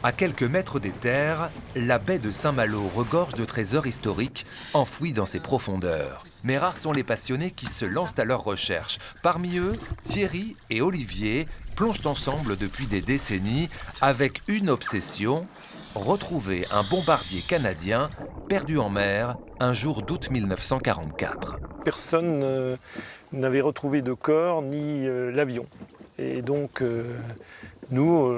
À quelques mètres des terres, la baie de Saint-Malo regorge de trésors historiques enfouis dans ses profondeurs. Mais rares sont les passionnés qui se lancent à leur recherche. Parmi eux, Thierry et Olivier plongent ensemble depuis des décennies avec une obsession: retrouver un bombardier canadien perdu en mer un jour d'août 1944. Personne n'avait retrouvé de corps ni l'avion. Et donc, nous,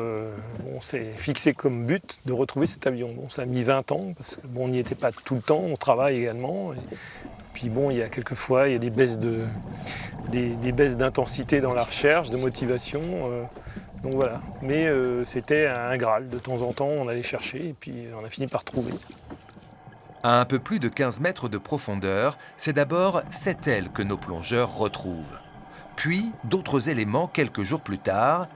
on s'est fixé comme but de retrouver cet avion. Bon, ça a mis 20 ans, parce que on n'y était pas tout le temps, on travaille également. Et puis bon, il y a quelquefois des baisses d'intensité dans la recherche, de motivation. Donc voilà. Mais c'était un Graal. De temps en temps, on allait chercher et puis on a fini par trouver. À un peu plus de 15 mètres de profondeur, c'est d'abord cette aile que nos plongeurs retrouvent. Puis d'autres éléments quelques jours plus tard,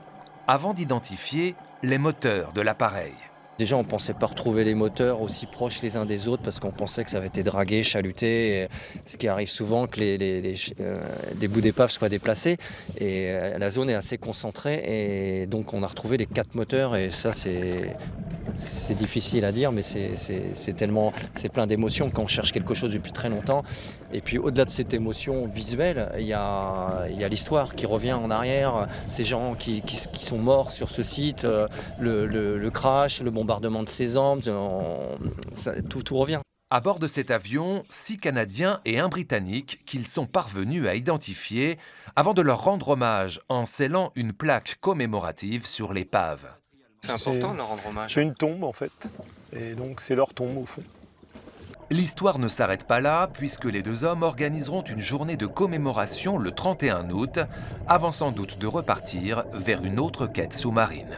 avant d'identifier les moteurs de l'appareil. Déjà, on ne pensait pas retrouver les moteurs aussi proches les uns des autres parce qu'on pensait que ça avait été dragué, chaluté, ce qui arrive souvent que les bouts d'épave soient déplacés. Et la zone est assez concentrée et donc on a retrouvé les 4 moteurs et ça c'est difficile à dire, mais c'est plein d'émotions quand on cherche quelque chose depuis très longtemps. Et puis au-delà de cette émotion visuelle, il y a l'histoire qui revient en arrière, ces gens qui sont morts sur ce site, le crash, le bombardement de ces hommes, tout revient. À bord de cet avion, 6 Canadiens et un Britannique qu'ils sont parvenus à identifier avant de leur rendre hommage en scellant une plaque commémorative sur l'épave. C'est important de leur rendre hommage. C'est une tombe en fait, et donc c'est leur tombe au fond. L'histoire ne s'arrête pas là, puisque les deux hommes organiseront une journée de commémoration le 31 août, avant sans doute de repartir vers une autre quête sous-marine.